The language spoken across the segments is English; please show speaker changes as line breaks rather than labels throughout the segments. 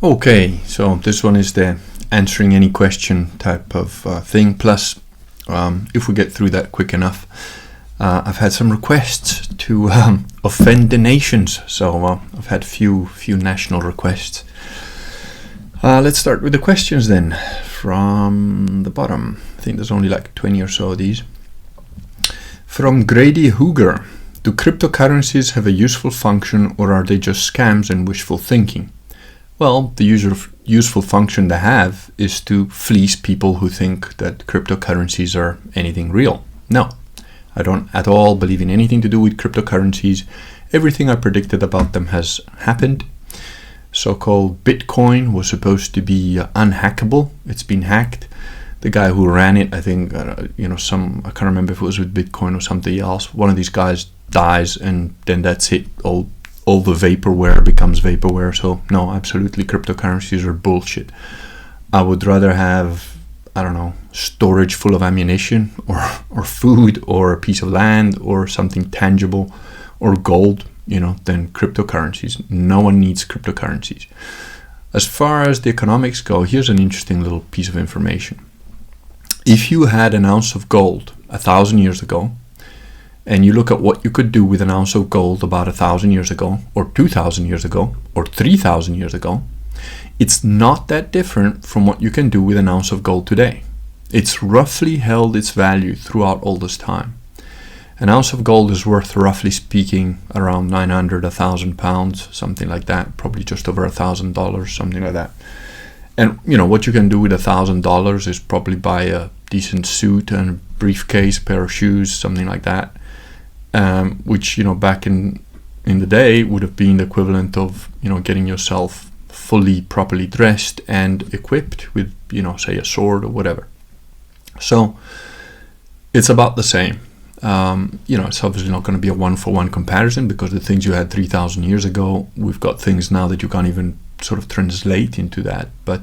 Okay, so this one is the answering any question type of thing. Plus, if we get through that quick enough, I've had some requests to offend the nations. So I've had few national requests. Let's start with the questions then, from the bottom. I think there's only like 20 or so of these. From Grady Hooger: do cryptocurrencies have a useful function, or are they just scams and wishful thinking? Well, the useful function they have is to fleece people who think that cryptocurrencies are anything real. No, I don't at all believe in anything to do with cryptocurrencies. Everything I predicted about them has happened. So-called Bitcoin was supposed to be unhackable. It's been hacked. The guy who ran it, I think, I can't remember if it was with Bitcoin or something else. One of these guys dies, and then that's it. All the vaporware becomes vaporware. So no, absolutely, cryptocurrencies are bullshit. I would rather have, storage full of ammunition or food or a piece of land or something tangible or gold, than cryptocurrencies. No one needs cryptocurrencies. As far as the economics go, here's an interesting little piece of information. If you had an ounce of gold 1,000 years ago, and you look at what you could do with an ounce of gold about 1,000 years ago, or 2,000 years ago, or 3,000 years ago, it's not that different from what you can do with an ounce of gold today. It's roughly held its value throughout all this time. An ounce of gold is worth, roughly speaking, around 900, 1,000 pounds, something like that, probably just over $1,000, something like that. And what you can do with $1,000 is probably buy a decent suit and a briefcase, pair of shoes, something like that. Which back in the day would have been the equivalent of getting yourself fully properly dressed and equipped with say a sword or whatever. So it's about the same. It's obviously not going to be a one-for-one comparison, because the things you had 3,000 years ago, we've got things now that you can't even sort of translate into that, but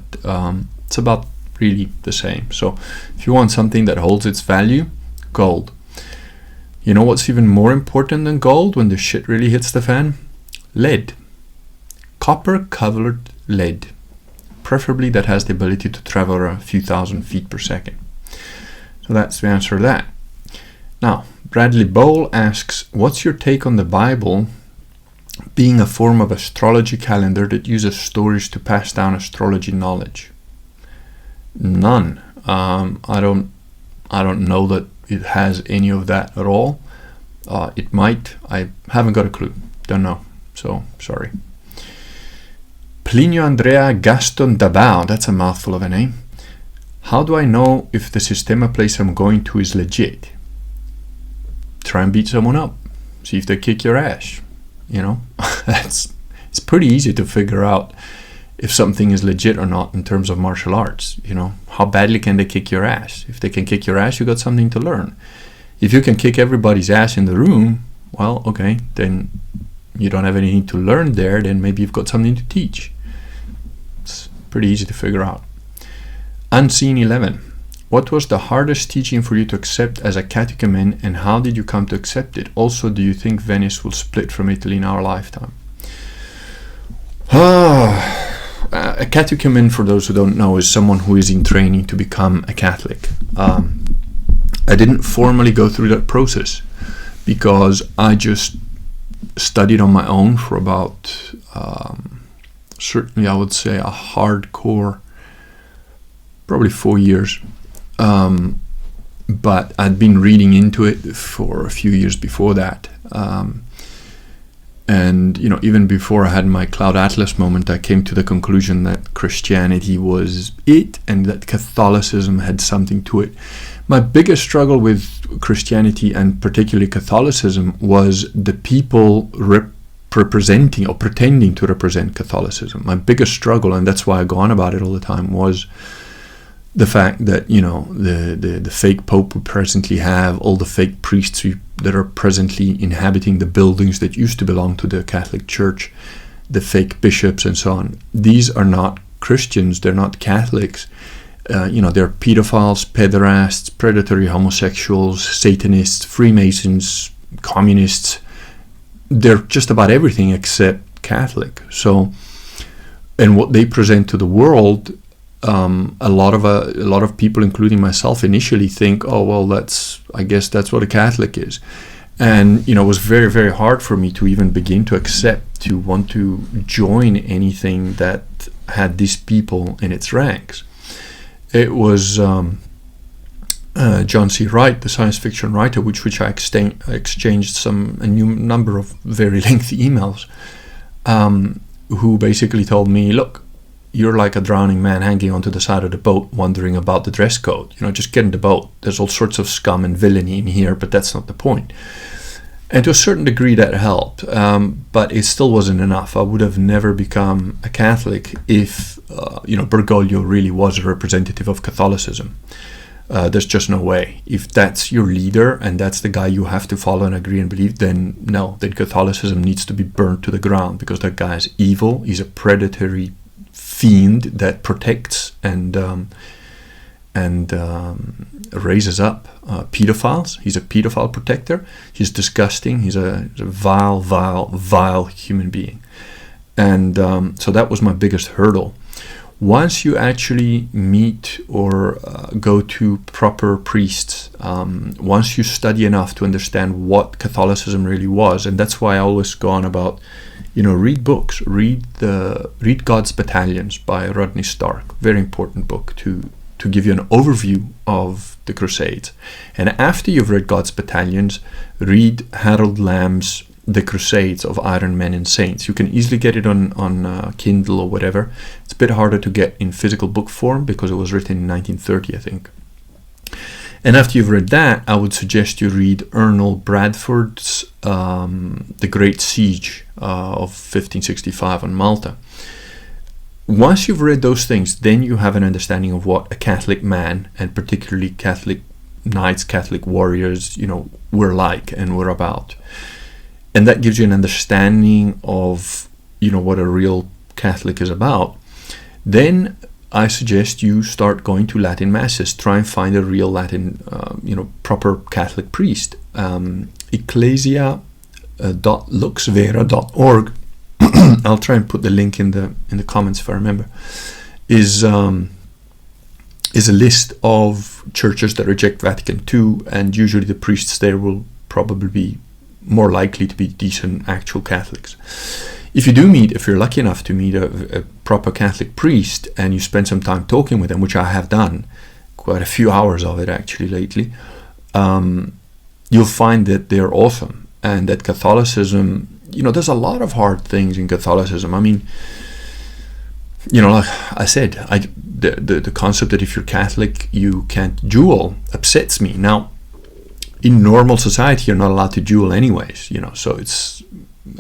it's about really the same. So if you want something that holds its value, gold. You know what's even more important than gold when the shit really hits the fan? Lead. Copper-covered lead. Preferably that has the ability to travel a few thousand feet per second. So that's the answer to that. Now, Bradley Bowl asks, what's your take on the Bible being a form of astrology calendar that uses stories to pass down astrology knowledge? None. I don't know that it has any of that at all. It might. I haven't got a clue. Don't know. So, sorry. Plinio Andrea Gaston Dabao. That's a mouthful of a name. How do I know if the Sistema place I'm going to is legit? Try and beat someone up. See if they kick your ass. It's pretty easy to figure out if something is legit or not in terms of martial arts. How badly can they kick your ass? If they can kick your ass, you got something to learn. If you can kick everybody's ass in the room, well, okay, then you don't have anything to learn there, then maybe you've got something to teach. It's pretty easy to figure out. Unseen 11. What was the hardest teaching for you to accept as a catechumen, and how did you come to accept it? Also, do you think Venice will split from Italy in our lifetime? A catechumen, for those who don't know, is someone who is in training to become a Catholic. I didn't formally go through that process because I just studied on my own for about, certainly I would say, a hardcore, probably 4 years. But I'd been reading into it for a few years before that. And, even before I had my Cloud Atlas moment, I came to the conclusion that Christianity was it and that Catholicism had something to it. My biggest struggle with Christianity, and particularly Catholicism, was the people representing or pretending to represent Catholicism. My biggest struggle, and that's why I go on about it all the time, was the fact that, the fake Pope we presently have, all the fake priests that are presently inhabiting the buildings that used to belong to the Catholic Church, the fake bishops and so on. These are not Christians, they're not Catholics. They're pedophiles, pederasts, predatory homosexuals, Satanists, Freemasons, communists. They're just about everything except Catholic. So and what they present to the world, a lot of people, including myself, initially think, oh well, I guess that's what a Catholic is. And it was very, very hard for me to even begin to accept, to want to join anything that had these people in its ranks. It was John C. Wright, the science fiction writer, which I exchanged a number of very lengthy emails, who basically told me, look, you're like a drowning man hanging onto the side of the boat, wondering about the dress code. Just get in the boat. There's all sorts of scum and villainy in here, but that's not the point. And to a certain degree that helped, but it still wasn't enough. I would have never become a Catholic if, Bergoglio really was a representative of Catholicism. There's just no way. If that's your leader and that's the guy you have to follow and agree and believe, then no, then Catholicism needs to be burnt to the ground, because that guy is evil. He's a predatory fiend that protects and raises up pedophiles. He's a pedophile protector. He's disgusting. He's a vile, vile, vile human being. And so that was my biggest hurdle. Once you actually meet or go to proper priests, once you study enough to understand what Catholicism really was, and that's why I always go on about, read books, read God's Battalions by Rodney Stark, very important book to give you an overview of the Crusades. And after you've read God's Battalions, read Harold Lamb's The Crusades of Iron Men and Saints. You can easily get it on Kindle or whatever. It's a bit harder to get in physical book form because it was written in 1930, I think. And after you've read that, I would suggest you read Ernest Bradford's The Great Siege of 1565 on Malta. Once you've read those things, then you have an understanding of what a Catholic man, and particularly Catholic knights, Catholic warriors, were like and were about. And that gives you an understanding of, what a real Catholic is about. Then I suggest you start going to Latin masses. Try and find a real Latin, proper Catholic priest. Ecclesia.luxvera.org. I'll try and put the link in the comments if I remember. Is a list of churches that reject Vatican II, and usually the priests there will probably be more likely to be decent actual Catholics. If you're lucky enough to meet a proper Catholic priest and you spend some time talking with them, which I have done, quite a few hours of it actually lately, you'll find that they're awesome, and that Catholicism, there's a lot of hard things in Catholicism. I mean, like I said, the concept that if you're Catholic you can't duel upsets me. Now, in normal society you're not allowed to duel anyways, so it's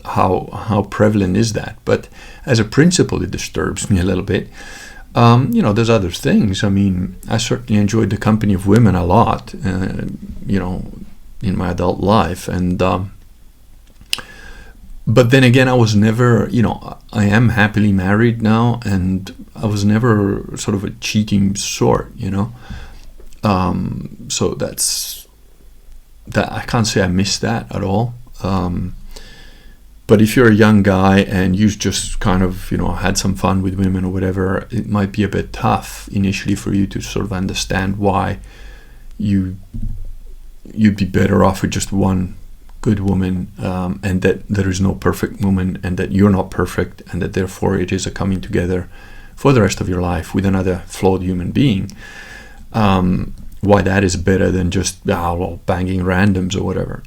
how prevalent is that? But as a principle it disturbs me a little bit. There's other things. I mean, I certainly enjoyed the company of women a lot, in my adult life, and but then again, I was never, I am happily married now, and I was never sort of a cheating sort, so that I can't say I miss that at all. But if you're a young guy and you've just kind of, had some fun with women or whatever, it might be a bit tough initially for you to sort of understand why you'd be better off with just one good woman, and that there is no perfect woman, and that you're not perfect, and that therefore it is a coming together for the rest of your life with another flawed human being. Why that is better than just banging randoms or whatever,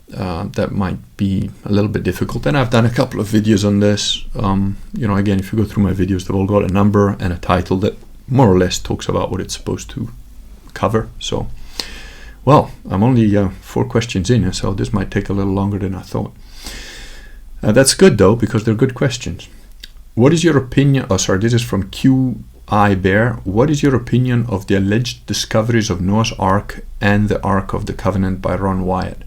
that might be a little bit difficult. And I've done a couple of videos on this. Again, if you go through my videos, they've all got a number and a title that more or less talks about what it's supposed to cover. So, well, I'm only 4 questions in, so this might take a little longer than I thought. That's good though, because they're good questions. What is your opinion? This is from QI Bear. What is your opinion of the alleged discoveries of Noah's Ark and the Ark of the Covenant by Ron Wyatt?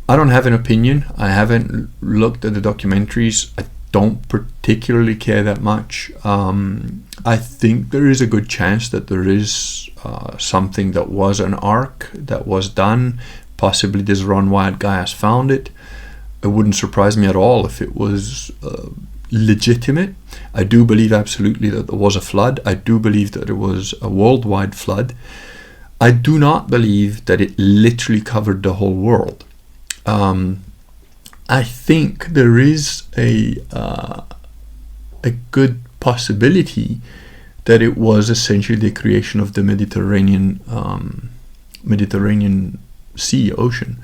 I don't have an opinion. I haven't looked at the documentaries. I don't particularly care that much. I think there is a good chance that there is something that was an ark that was done. Possibly this Ron Wyatt guy has found it. It wouldn't surprise me at all if it was legitimate. I do believe absolutely that there was a flood. I do believe that it was a worldwide flood. I do not believe that it literally covered the whole world. I think there is a good possibility that it was essentially the creation of the Mediterranean Sea, ocean.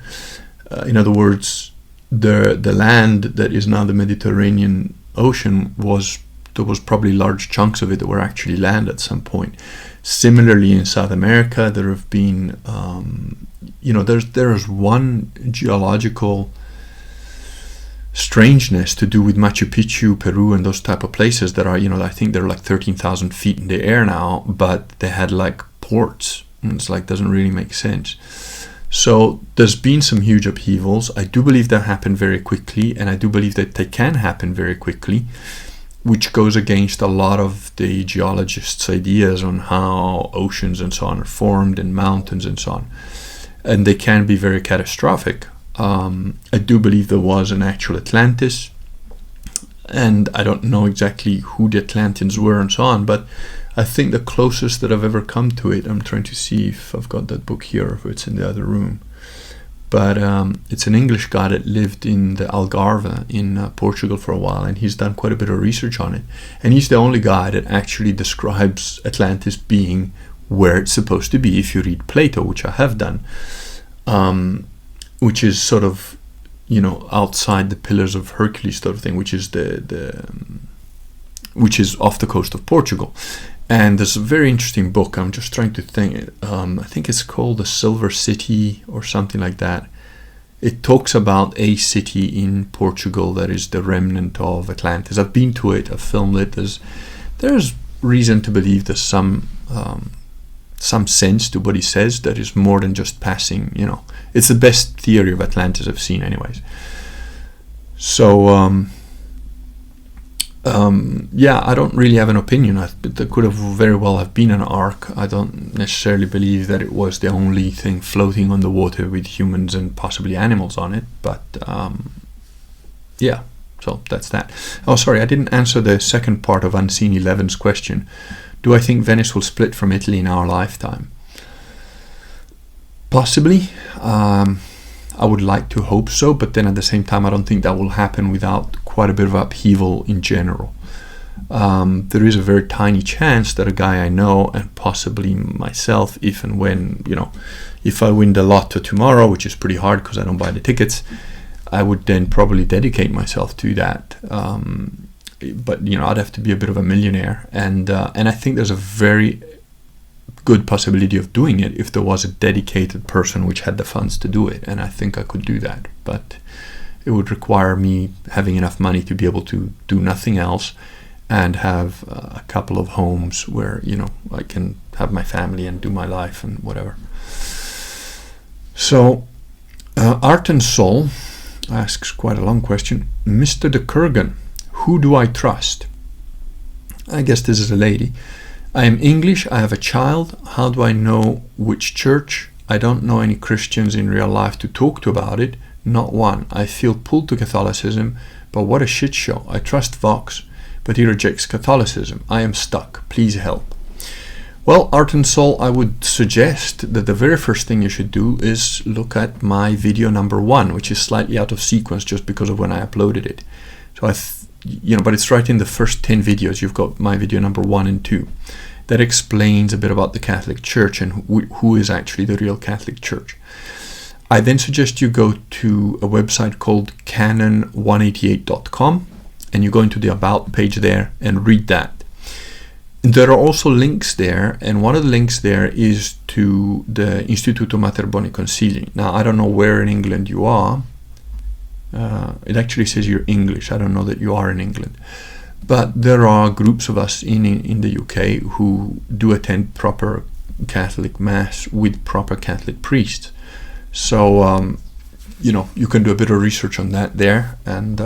In other words, the land that is now the Mediterranean Ocean there was probably large chunks of it that were actually land at some point. Similarly, in South America, there have been, there's one geological strangeness to do with Machu Picchu, Peru, and those type of places that are, I think they're like 13,000 feet in the air now, but they had like ports. And it's like, doesn't really make sense. So there's been some huge upheavals. I do believe that happened very quickly, and I do believe that they can happen very quickly, which goes against a lot of the geologists' ideas on how oceans and so on are formed, and mountains and so on. And they can be very catastrophic. I do believe there was an actual Atlantis, and I don't know exactly who the Atlanteans were and so on, but I think the closest that I've ever come to it, I'm trying to see if I've got that book here, or if it's in the other room, but it's an English guy that lived in the Algarve in Portugal for a while, and he's done quite a bit of research on it, and he's the only guy that actually describes Atlantis being where it's supposed to be if you read Plato, which I have done, which is sort of, outside the Pillars of Hercules sort of thing, which is which is off the coast of Portugal. And there's a very interesting book. I'm just trying to think. I think it's called The Silver City or something like that. It talks about a city in Portugal that is the remnant of Atlantis. I've been to it. I've filmed it. There's reason to believe there's some sense to what he says that is more than just passing. It's the best theory of Atlantis I've seen, anyways. So. I don't really have an opinion. There could have very well have been an ark. I don't necessarily believe that it was the only thing floating on the water with humans and possibly animals on it, but so that's that. Oh, sorry, I didn't answer the second part of Unseen 11's question. Do I think Venice will split from Italy in our lifetime? Possibly. I would like to hope so, but then at the same time, I don't think that will happen without quite a bit of upheaval in general. There is a very tiny chance that a guy I know, and possibly myself, if and when, if I win the lotto tomorrow, which is pretty hard because I don't buy the tickets, I would then probably dedicate myself to that. But I'd have to be a bit of a millionaire, and I think there's a very good possibility of doing it if there was a dedicated person which had the funds to do it, and I think I could do that, but it would require me having enough money to be able to do nothing else and have a couple of homes where I can have my family and do my life and whatever. So Art and Soul asks quite a long question. Mr. de Kurgan, who do I trust? I guess this is a lady. I am English, I have a child, how do I know which church? I don't know any Christians in real life to talk to about it, not one. I feel pulled to Catholicism, but what a shit show. I trust Vox, but he rejects Catholicism. I am stuck, please help. Well, Art and Soul, I would suggest that the very first thing you should do is look at my video number 1, which is slightly out of sequence just because of when I uploaded it. So but it's right in the first 10 videos. You've got my video number 1 and 2. That explains a bit about the Catholic Church and who is actually the real Catholic Church. I then suggest you go to a website called canon188.com, and you go into the About page there and read that. There are also links there, and one of the links there is to the Instituto Mater Boni Consigli. Now, I don't know where in England you are. It actually says you're English. I don't know that you are in England. But there are groups of us in the UK who do attend proper Catholic Mass with proper Catholic priests. So, you can do a bit of research on that there. And,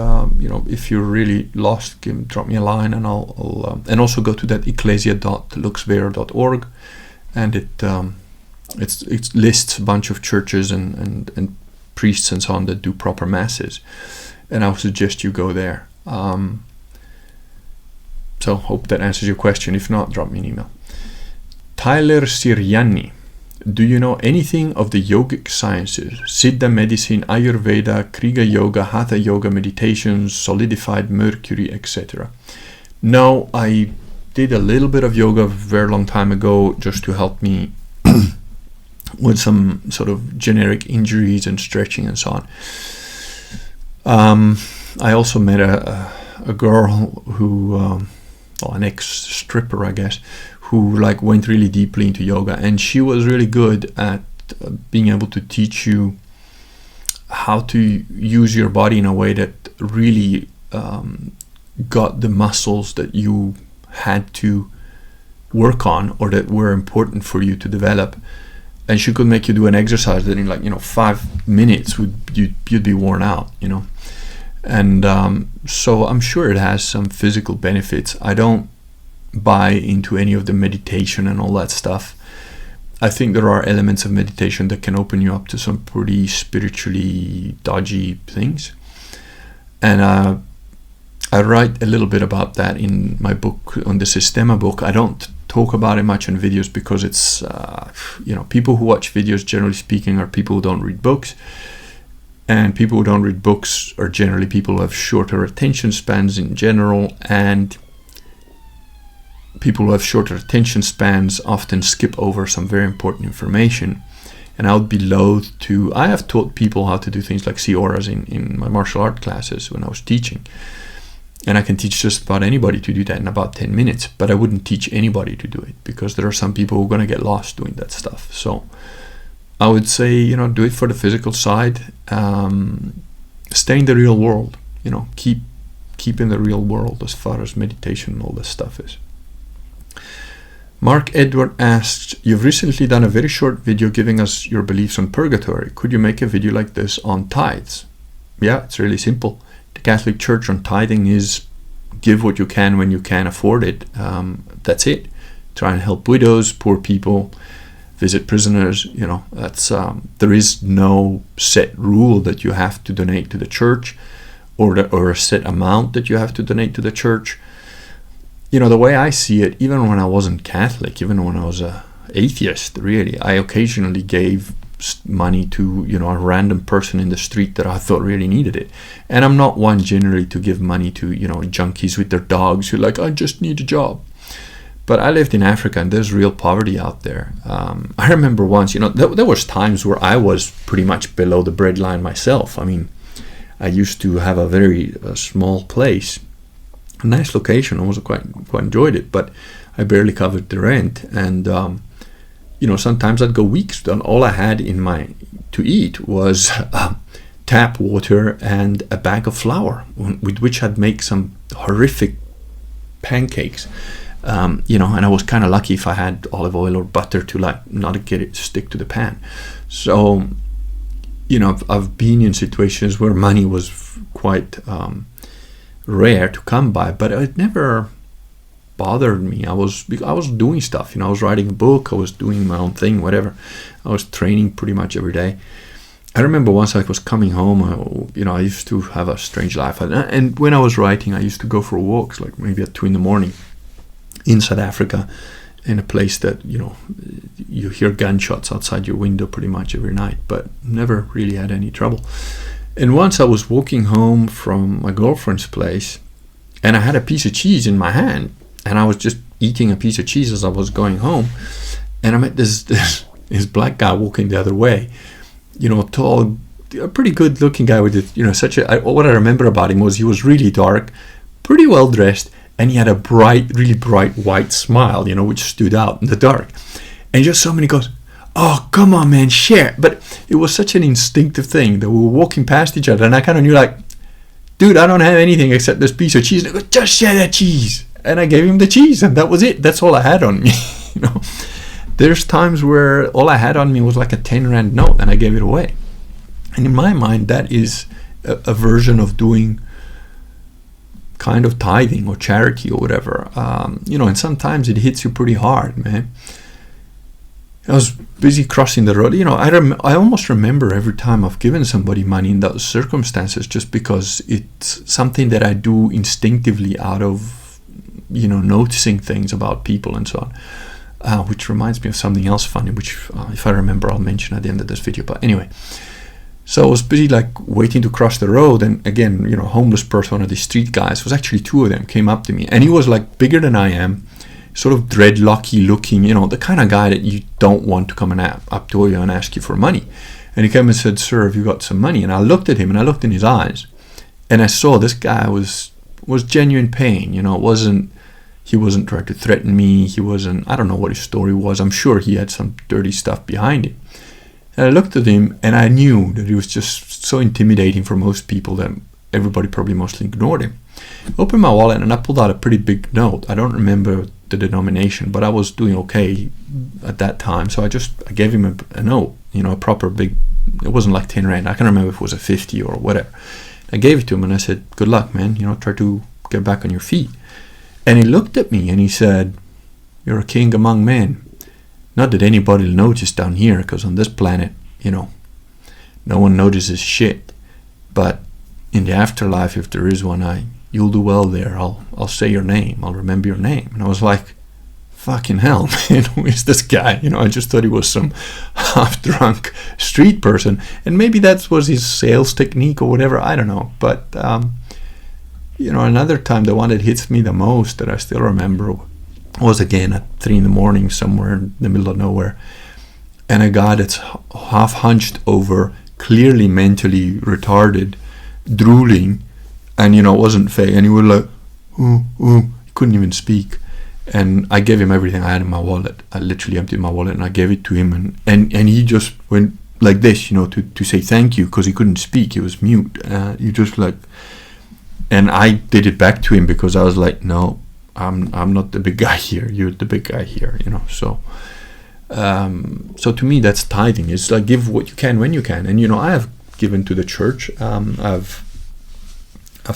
if you're really lost, drop me a line, and I'll and also go to that ecclesia.luxvera.org, and it lists a bunch of churches and priests and so on that do proper masses, and I would suggest you go there. So hope that answers your question. If not, drop me an email. Tyler Siriani. Do you know anything of the yogic sciences? Siddha medicine, Ayurveda, Kriya yoga, Hatha yoga, meditations, solidified mercury, etc. No, I did a little bit of yoga a very long time ago just to help me with some sort of generic injuries and stretching and so on. I also met a girl who, an ex-stripper, I guess, who like went really deeply into yoga, and she was really good at being able to teach you how to use your body in a way that really got the muscles that you had to work on or that were important for you to develop. And she could make you do an exercise that in 5 minutes you'd be worn out, And so I'm sure it has some physical benefits. I don't buy into any of the meditation and all that stuff. I think there are elements of meditation that can open you up to some pretty spiritually dodgy things. And I write a little bit about that in my book, on the Systema book. I don't talk about it much in videos because it's, people who watch videos, generally speaking, are people who don't read books. And people who don't read books are generally people who have shorter attention spans in general, and people who have shorter attention spans often skip over some very important information. And I would be loath to... I have taught people how to do things like see auras in my martial art classes when I was teaching. And I can teach just about anybody to do that in about 10 minutes, but I wouldn't teach anybody to do it because there are some people who are going to get lost doing that stuff. So I would say, do it for the physical side. Stay in the real world, keep in the real world as far as meditation and all this stuff is. Mark Edward asks, you've recently done a very short video giving us your beliefs on purgatory. Could you make a video like this on tithes? Yeah, it's really simple. The Catholic Church on tithing is give what you can when you can afford it. That's it. Try and help widows, poor people, visit prisoners. That's there is no set rule that you have to donate to the church or a set amount that you have to donate to the church. The way I see it, even when I wasn't Catholic, even when I was a atheist, really, I occasionally gave money to, a random person in the street that I thought really needed it. And I'm not one generally to give money to, junkies with their dogs who are like, I just need a job. But I lived in Africa and there's real poverty out there. I remember once, there was times where I was pretty much below the breadline myself. I mean, I used to have a very small place. A nice location. I also quite enjoyed it, but I barely covered the rent. And sometimes I'd go weeks and all I had to eat was tap water and a bag of flour, with which I'd make some horrific pancakes. And I was kind of lucky if I had olive oil or butter to not get it stick to the pan. So I've been in situations where money was quite rare to come by, but it never bothered me. I was doing stuff. I was writing a book, I was doing my own thing, whatever. I was training pretty much every day. I remember once I was coming home, I used to have a strange life, and when I was writing, I used to go for walks, like maybe at 2 a.m. in South Africa, in a place that you hear gunshots outside your window pretty much every night, but never really had any trouble. And once I was walking home from my girlfriend's place, and I had a piece of cheese in my hand, and I was just eating a piece of cheese as I was going home, and I met this black guy walking the other way, tall, a pretty good looking guy with it, what I remember about him was he was really dark, pretty well dressed, and he had a really bright white smile, which stood out in the dark. And just so many goes, oh, come on, man, share. But it was such an instinctive thing that we were walking past each other, and I kind of knew, dude, I don't have anything except this piece of cheese. And I go, just share that cheese. And I gave him the cheese, and that was it. That's all I had on me. There's times where all I had on me was like a 10 rand note, and I gave it away. And in my mind, that is a version of doing kind of tithing or charity or whatever. And sometimes it hits you pretty hard, man. I was busy crossing the road. I almost remember every time I've given somebody money in those circumstances, just because it's something that I do instinctively out of noticing things about people and so on. Which reminds me of something else funny, which if I remember I'll mention at the end of this video. But anyway, so I was busy waiting to cross the road, and again, homeless person, one of these street guys, was actually two of them, came up to me, and he was bigger than I am, sort of dreadlocky looking, the kind of guy that you don't want to come and up to you and ask you for money. And he came and said, "Sir, have you got some money?" And I looked at him and I looked in his eyes, and I saw this guy was genuine pain. He wasn't trying to threaten me. I don't know what his story was. I'm sure he had some dirty stuff behind him. And I looked at him and I knew that he was just so intimidating for most people that everybody probably mostly ignored him. I opened my wallet and I pulled out a pretty big note. I don't remember the denomination, but I was doing okay at that time. So I gave him a note, a proper big, it wasn't like 10 rand. I can't remember if it was a 50 or whatever. I gave it to him and I said, "Good luck, man. Try to get back on your feet." And he looked at me and he said, "You're a king among men. Not that anybody will notice down here, because on this planet, no one notices shit. But in the afterlife, if there is one, you'll do well there. I'll say your name. I'll remember your name." And I was like, fucking hell, man, who is this guy? I just thought he was some half-drunk street person. And maybe that was his sales technique or whatever. I don't know. But, another time, the one that hits me the most that I still remember was again at 3 a.m. somewhere in the middle of nowhere. And a guy that's half hunched over, clearly mentally retarded, drooling, and it wasn't fake, and he was like, he couldn't even speak. And I gave him everything I had in my wallet. I literally emptied my wallet and I gave it to him, and he just went like this, to say thank you, because he couldn't speak, he was mute. He just and I did it back to him because I was like, "No, I'm not the big guy here, you're the big guy here," so to me that's tithing. It's give what you can when you can. And I have given to the church. I've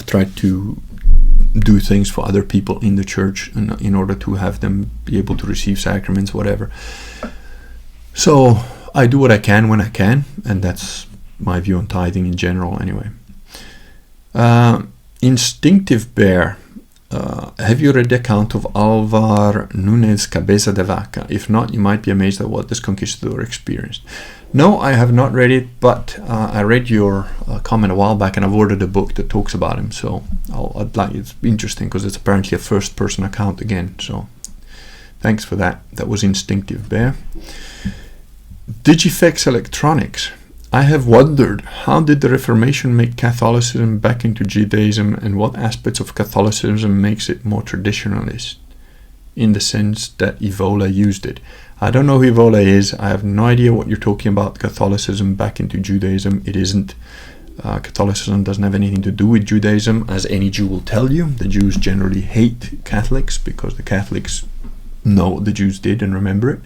tried to do things for other people in the church in order to have them be able to receive sacraments, whatever. So I do what I can when I can, and that's my view on tithing in general anyway. Instinctive Bear. Have you read the account of Alvar Nunes Cabeza de Vaca? If not, you might be amazed at what this conquistador experienced. No, I have not read it, but I read your comment a while back, and I've ordered a book that talks about him. So it's interesting because it's apparently a first-person account again. So thanks for that. That was Instinctive Bear. Digifex Electronics. I have wondered, how did the Reformation make Catholicism back into Judaism, and what aspects of Catholicism makes it more traditionalist, in the sense that Evola used it? I don't know who Evola is. I have no idea what you're talking about. Catholicism back into Judaism. It isn't. Catholicism doesn't have anything to do with Judaism, as any Jew will tell you. The Jews generally hate Catholics because the Catholics know what the Jews did and remember it.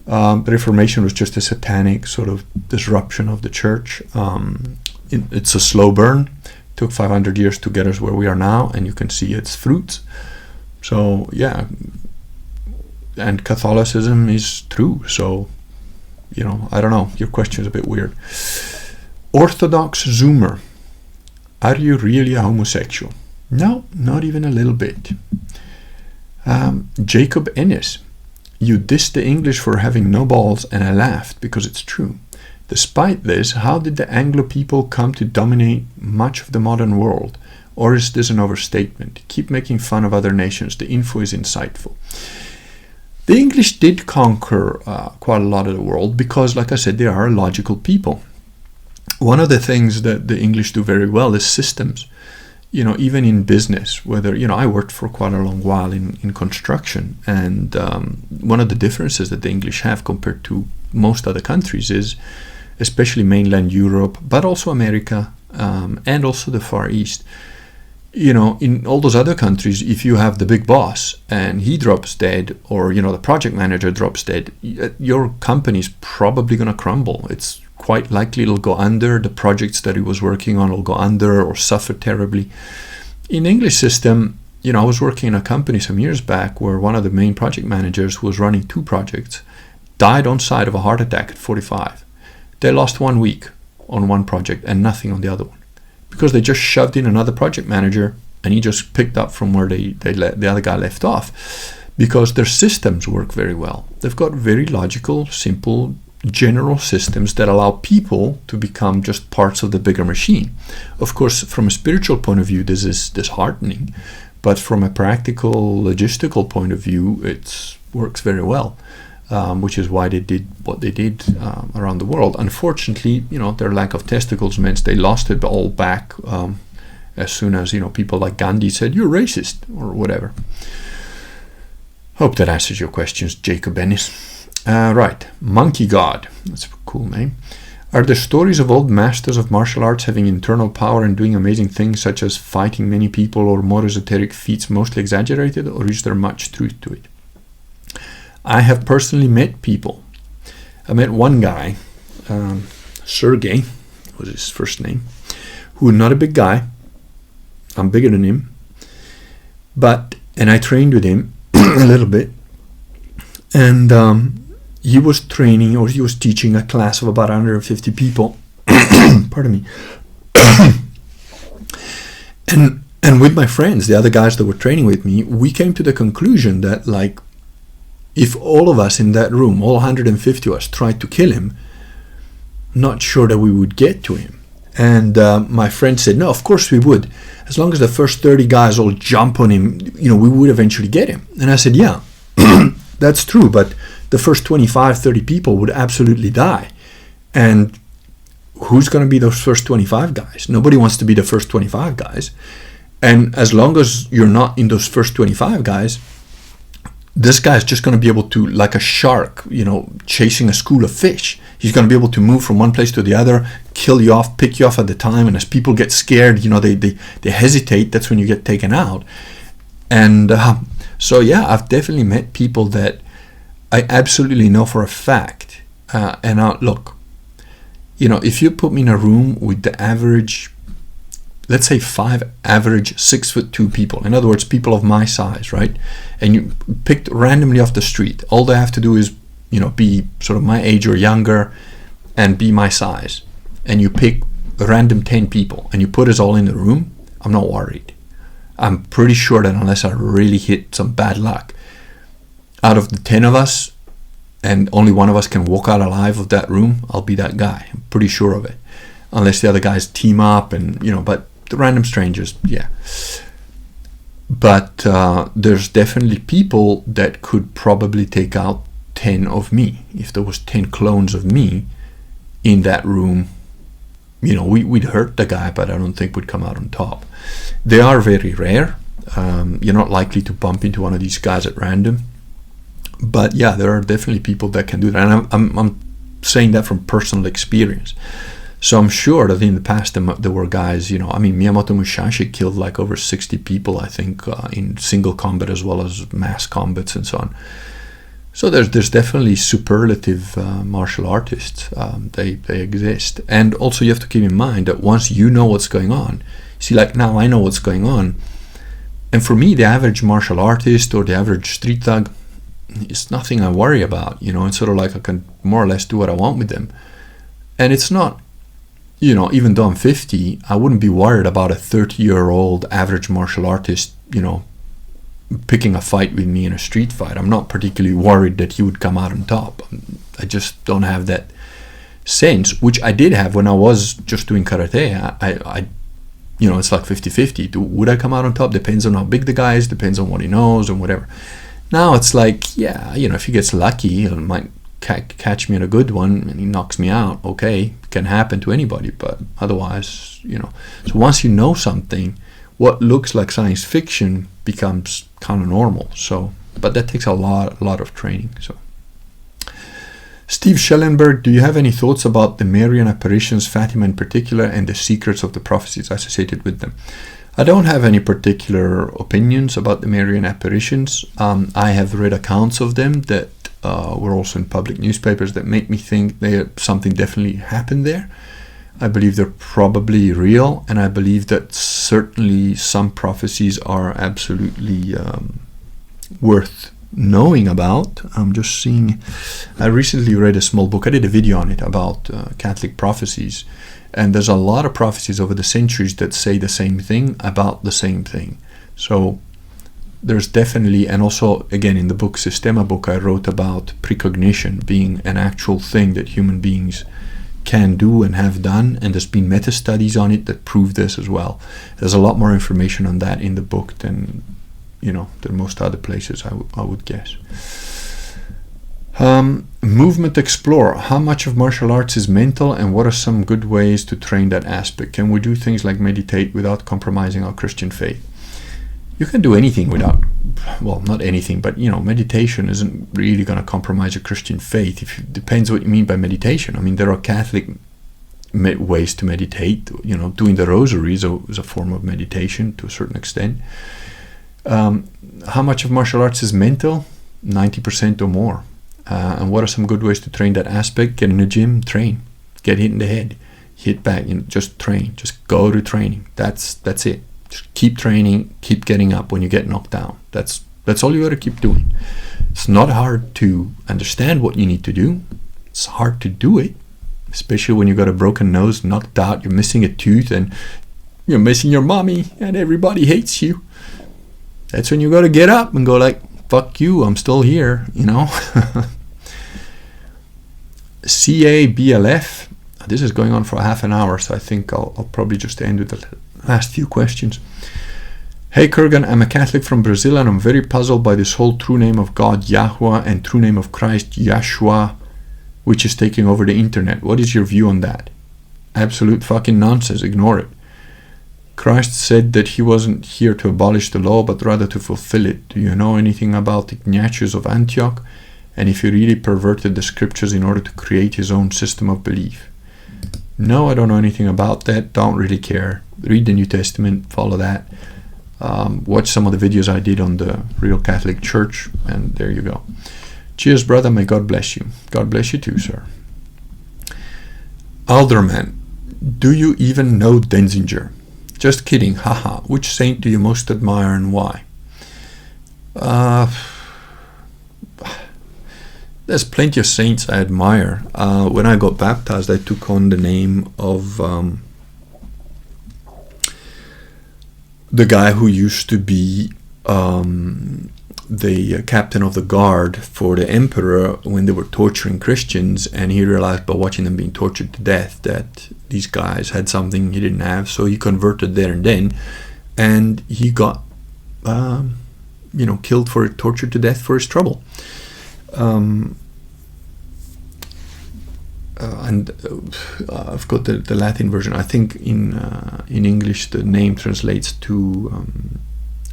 The Reformation was just a satanic sort of disruption of the church. It's a slow burn. It took 500 years to get us where we are now, and you can see its fruits. So yeah, and Catholicism is true. So I don't know, your question is a bit weird. Orthodox Zoomer. Are you really a homosexual? No, not even a little bit. Jacob Ennis. You dissed the English for having no balls, and I laughed because it's true. Despite this, how did the Anglo people come to dominate much of the modern world? Or is this an overstatement? Keep making fun of other nations. The info is insightful. The English did conquer quite a lot of the world because, like I said, they are a logical people. One of the things that the English do very well is systems. Even in business, whether, I worked for quite a long while in construction, and one of the differences that the English have compared to most other countries is, especially mainland Europe, but also America, and also the Far East. In all those other countries, if you have the big boss and he drops dead, or, the project manager drops dead, your company's probably going to crumble. It's quite likely it'll go under. The projects that he was working on will go under or suffer terribly. In the English system, I was working in a company some years back where one of the main project managers, who was running 2 projects, died on site of a heart attack at 45. They lost 1 week on one project and nothing on the other one, because they just shoved in another project manager and he just picked up from where the other guy left off, because their systems work very well. They've got very logical, simple, general systems that allow people to become just parts of the bigger machine. Of course, from a spiritual point of view, this is disheartening, but from a practical, logistical point of view, it works very well. Which is why they did what they did around the world. Unfortunately, their lack of testicles meant they lost it all back as soon as people like Gandhi said, "You're racist," or whatever. Hope that answers your questions, Jacob Ennis. Right, Monkey God. That's a cool name. Are there stories of old masters of martial arts having internal power and doing amazing things, such as fighting many people, or more esoteric feats, mostly exaggerated, or is there much truth to it? I have personally met people. I met one guy, Sergey was his first name, who was not a big guy. I'm bigger than him. And I trained with him a little bit. And he was training, or he was teaching a class of about 150 people. Pardon me. And with my friends, the other guys that were training with me, we came to the conclusion that, like, if all of us in that room, all 150 of us, tried to kill him, not sure that we would get to him. And my friend said, no, of course we would. As long as the first 30 guys all jump on him, we would eventually get him. And I said, yeah, that's true, but the first 25, 30 people would absolutely die. And who's going to be those first 25 guys? Nobody wants to be the first 25 guys. And as long as you're not in those first 25 guys, this guy's just going to be able to, like a shark, chasing a school of fish. He's going to be able to move from one place to the other, kill you off, pick you off at the time. And as people get scared, they hesitate. That's when you get taken out. And so, yeah, I've definitely met people that I absolutely know for a fact. Look, if you put me in a room with the average, let's say 5 average 6'2" people, in other words, people of my size, right? And you picked randomly off the street. All they have to do is, be sort of my age or younger and be my size. And you pick a random 10 people and you put us all in the room, I'm not worried. I'm pretty sure that unless I really hit some bad luck, out of the 10 of us, and only one of us can walk out alive of that room, I'll be that guy. I'm pretty sure of it. Unless the other guys team up and, but the random strangers, yeah. But there's definitely people that could probably take out 10 of me. If there was 10 clones of me in that room, we'd hurt the guy, but I don't think we'd come out on top. They are very rare. You're not likely to bump into one of these guys at random. But yeah, there are definitely people that can do that. And I'm saying that from personal experience. So I'm sure that in the past there were guys, Miyamoto Musashi killed like over 60 people, I think, in single combat as well as mass combats and so on. So there's definitely superlative martial artists. They exist. And also you have to keep in mind that once you know what's going on, see, like now I know what's going on. And for me, the average martial artist or the average street thug, it's nothing I worry about. It's sort of like I can more or less do what I want with them. And it's not, even though I'm 50, I wouldn't be worried about a 30-year-old average martial artist, picking a fight with me in a street fight. I'm not particularly worried that he would come out on top. I just don't have that sense, which I did have when I was just doing karate. I it's like 50-50. Would I come out on top? Depends on how big the guy is, depends on what he knows and whatever. Now it's like, yeah, if he gets lucky, he might catch me in a good one and he knocks me out. Okay, it can happen to anybody, but otherwise, So once you know something, what looks like science fiction becomes kind of normal. So, but that takes a lot of training. So, Steve Schellenberg, do you have any thoughts about the Marian apparitions, Fatima in particular, and the secrets of the prophecies associated with them? I don't have any particular opinions about the Marian apparitions. I have read accounts of them that were also in public newspapers that make me think something definitely happened there. I believe they're probably real, and I believe that certainly some prophecies are absolutely worth knowing about. I'm just seeing, I recently read a small book, I did a video on it about Catholic prophecies, And there's a lot of prophecies over the centuries that say the same thing about the same thing. So there's definitely, and also again in the book Systema book I wrote about precognition being an actual thing that human beings can do and have done, and there's been meta studies on it that prove this as well. There's a lot more information on that in the book than than most other places, I would guess. Movement Explorer. How much of martial arts is mental, and what are some good ways to train that aspect? Can we do things like meditate without compromising our Christian faith? You can do anything without, well, not anything, but meditation isn't really going to compromise your Christian faith. It depends what you mean by meditation. I mean, there are Catholic ways to meditate. Doing the rosary is a form of meditation to a certain extent. How much of martial arts is mental? 90% or more. And what are some good ways to train that aspect? Get in the gym, train. Get hit in the head, hit back. Just train. Just go to training. That's it. Just keep training. Keep getting up when you get knocked down. That's all you got to keep doing. It's not hard to understand what you need to do. It's hard to do it, especially when you got a broken nose, knocked out, you're missing a tooth, and you're missing your mommy, and everybody hates you. That's when you got to get up and go like, fuck you, I'm still here, CABLF. This is going on for half an hour, so I think I'll probably just end with the last few questions. Hey Kurgan, I'm a Catholic from Brazil, and I'm very puzzled by this whole true name of God, Yahweh, and true name of Christ, Yahshua, which is taking over the internet. What is your view on that? Absolute fucking nonsense. Ignore it. Christ said that he wasn't here to abolish the law, but rather to fulfill it. Do you know anything about Ignatius of Antioch, and if he really perverted the scriptures in order to create his own system of belief? No, I don't know anything about that. Don't really care. Read the New Testament, follow that. Watch some of the videos I did on the Real Catholic Church, and there you go. Cheers, brother. May God bless you. God bless you too, sir. Alderman, do you even know Denzinger? Just kidding, haha. Which saint do you most admire and why? There's plenty of saints I admire. When I got baptized, I took on the name of the guy who used to be the captain of the guard for the emperor when they were torturing Christians, and he realized by watching them being tortured to death that these guys had something he didn't have, so he converted there and then, and he got killed for tortured to death for his trouble. And I've got the Latin version. I think in English the name translates to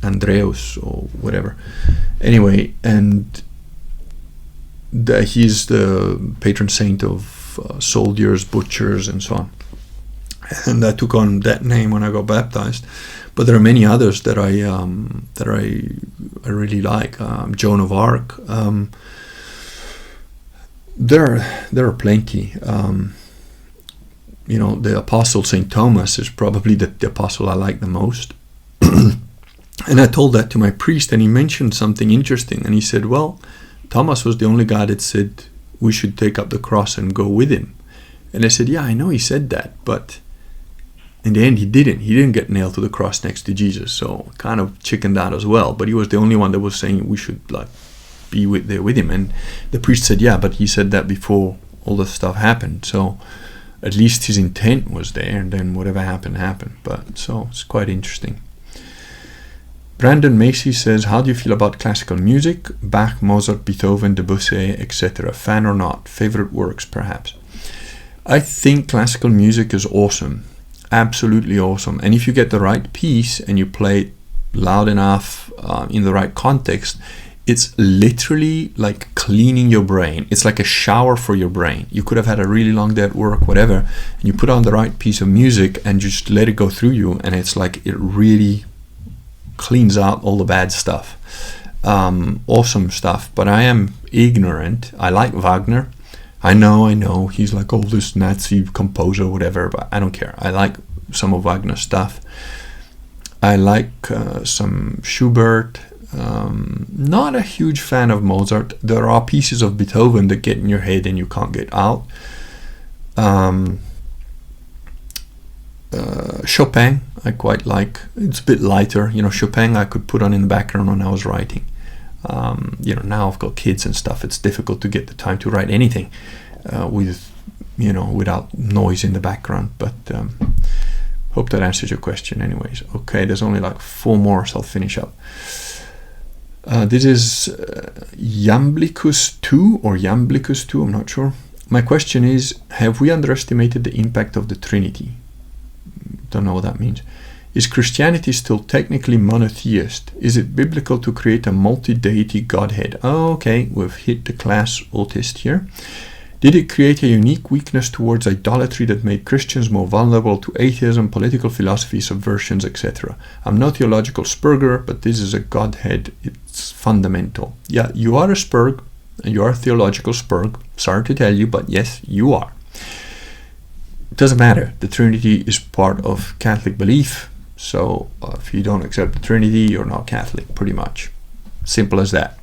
Andreus or whatever. Anyway, and he's the patron saint of soldiers, butchers, and so on. And I took on that name when I got baptized. But there are many others that I really like. Joan of Arc. There are plenty. The Apostle St. Thomas is probably the apostle I like the most. And I told that to my priest, and he mentioned something interesting. And he said, well, Thomas was the only guy that said we should take up the cross and go with him. And I said, yeah, I know he said that, but in the end he didn't. He didn't get nailed to the cross next to Jesus, so kind of chickened out as well. But he was the only one that was saying we should be there with him. And the priest said, yeah, but he said that before all the stuff happened. So at least his intent was there, and then whatever happened. But so it's quite interesting. Brandon Macy says, how do you feel about classical music? Bach, Mozart, Beethoven, Debussy, etc. Fan or not? Favorite works, perhaps? I think classical music is awesome. Absolutely awesome. And if you get the right piece and you play it loud enough in the right context, it's literally like cleaning your brain. It's like a shower for your brain. You could have had a really long day at work, whatever, and you put on the right piece of music and just let it go through you, and it's like it really cleans out all the bad stuff. Awesome stuff. But I am ignorant. I like Wagner. I know he's like all this Nazi composer, whatever, but I don't care. I like some of Wagner's stuff. I like some Schubert. Not a huge fan of Mozart. There are pieces of Beethoven that get in your head and you can't get out. Chopin, I quite like. It's a bit lighter. Chopin I could put on in the background when I was writing. Now I've got kids and stuff. It's difficult to get the time to write anything without noise in the background. But hope that answers your question anyways. Okay, there's only like 4 more, so I'll finish up. This is Yamblicus 2 or Yamblicus 2, I'm not sure. My question is, have we underestimated the impact of the Trinity? Don't know what that means. Is Christianity still technically monotheist? Is it biblical to create a multi-deity godhead? Oh, okay, we've hit the class autist here. Did it create a unique weakness towards idolatry that made Christians more vulnerable to atheism, political philosophy, subversions, etc.? I'm no theological Spurger, but this is a godhead. It's fundamental. Yeah, you are a Spurg, and you are a theological Spurg. Sorry to tell you, but yes, you are. It doesn't matter. The Trinity is part of Catholic belief. So if you don't accept the Trinity, you're not Catholic, pretty much. Simple as that.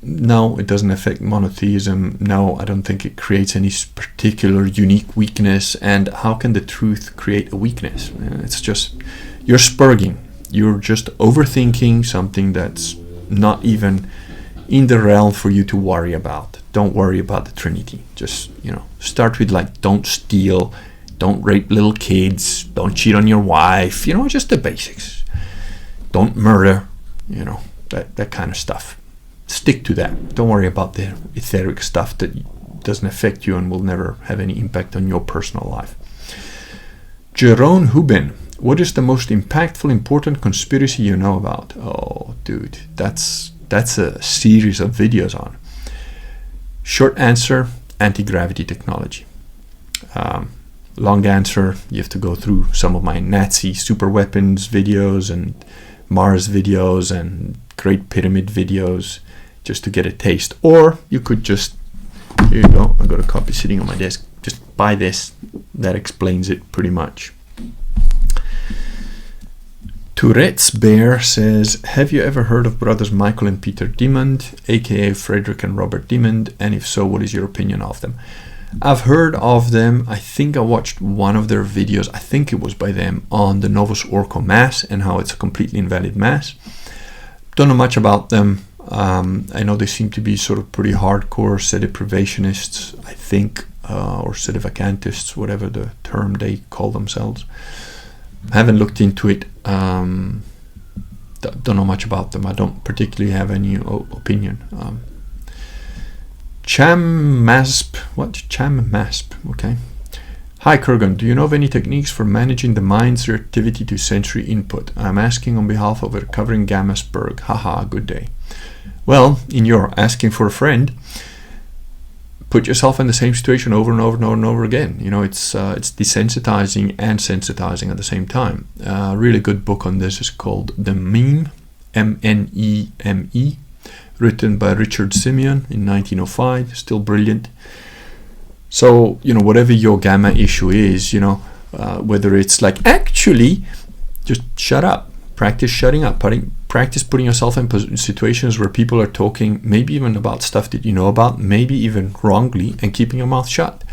No, it doesn't affect monotheism. No, I don't think it creates any particular unique weakness. And how can the truth create a weakness? It's just, you're spurging. You're just overthinking something that's not even in the realm for you to worry about. Don't worry about the Trinity. Just, start with like, don't steal, don't rape little kids, don't cheat on your wife, just the basics. Don't murder, that kind of stuff. Stick to that. Don't worry about the etheric stuff that doesn't affect you and will never have any impact on your personal life. Jerome Hubin, what is the most impactful, important conspiracy you know about? Oh, dude, that's a series of videos on. Short answer, anti-gravity technology. Long answer, you have to go through some of my Nazi super weapons videos and Mars videos and Great Pyramid videos just to get a taste. Or you could just, here you go, I've got a copy sitting on my desk, just buy this. That explains it pretty much. Tourette's Bear says, have you ever heard of brothers Michael and Peter Dimond, aka Frederick and Robert Dimond, and if so, what is your opinion of them? I've heard of them. I think I watched one of their videos, I think it was by them, on the Novus Ordo Mass and how it's a completely invalid Mass. Don't know much about them. I know they seem to be sort of pretty hardcore sedeprivationists, I think, or sedevacantists, whatever the term they call themselves. Haven't looked into it. Don't know much about them. I don't particularly have any opinion. Chammasp. What? Chammasp. Okay. Hi Kurgan, do you know of any techniques for managing the mind's reactivity to sensory input? I'm asking on behalf of a recovering Gamma Spurg. Haha, good day. Well, in your asking for a friend, put yourself in the same situation over and over and over and over again. It's desensitizing and sensitizing at the same time. A really good book on this is called The Meme, M-N-E-M-E, written by Richard Simeon in 1905. Still brilliant. So, whatever your gamma issue is, whether it's like, actually, just shut up. Practice shutting up. Practice putting yourself in situations where people are talking, maybe even about stuff that you know about, maybe even wrongly, and keeping your mouth shut.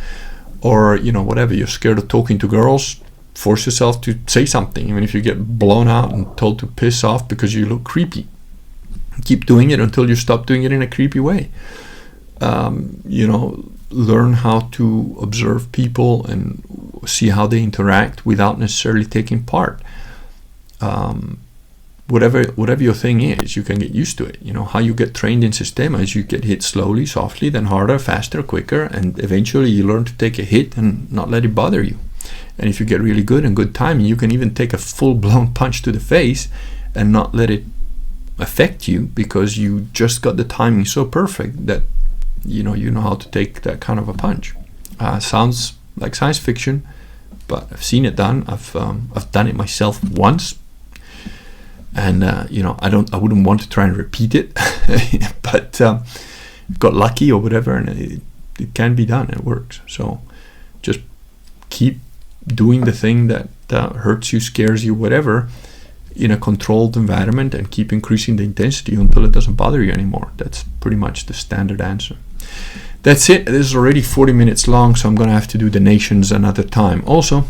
Or, whatever, you're scared of talking to girls, force yourself to say something, even if you get blown out and told to piss off because you look creepy. Keep doing it until you stop doing it in a creepy way. Learn how to observe people and see how they interact without necessarily taking part. Whatever your thing is, you can get used to it. How you get trained in Systema is you get hit slowly, softly, then harder, faster, quicker, and eventually you learn to take a hit and not let it bother you. And if you get really good and good timing, you can even take a full-blown punch to the face and not let it affect you because you just got the timing so perfect that you know how to take that kind of a punch. Sounds like science fiction, but I've seen it done. I've done it myself once. And I wouldn't want to try and repeat it, but got lucky or whatever, and it can be done. It works. So just keep doing the thing that hurts you, scares you, whatever, in a controlled environment, and keep increasing the intensity until it doesn't bother you anymore. That's pretty much the standard answer. That's it. This is already 40 minutes long, so I'm going to have to do the nations another time. Also,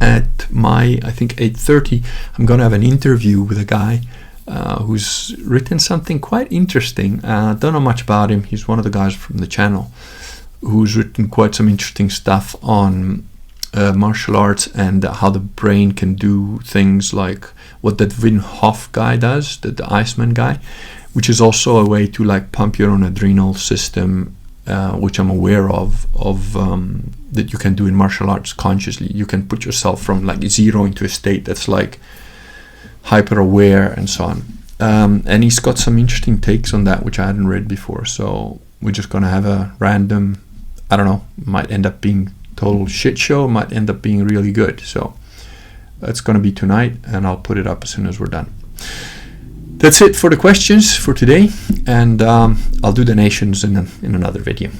at my, I think, 8:30, I'm going to have an interview with a guy who's written something quite interesting. Don't know much about him. He's one of the guys from the channel who's written quite some interesting stuff on martial arts and how the brain can do things like what that Wim Hof guy does, the Iceman guy, which is also a way to like pump your own adrenal system, which I'm aware of that you can do in martial arts consciously. You can put yourself from like zero into a state that's like hyper aware and so on. And he's got some interesting takes on that which I hadn't read before. So we're just gonna have a random, I don't know, might end up being total shit show, might end up being really good. So that's gonna be tonight, and I'll put it up as soon as we're done. That's it for the questions for today, and I'll do donations in another video.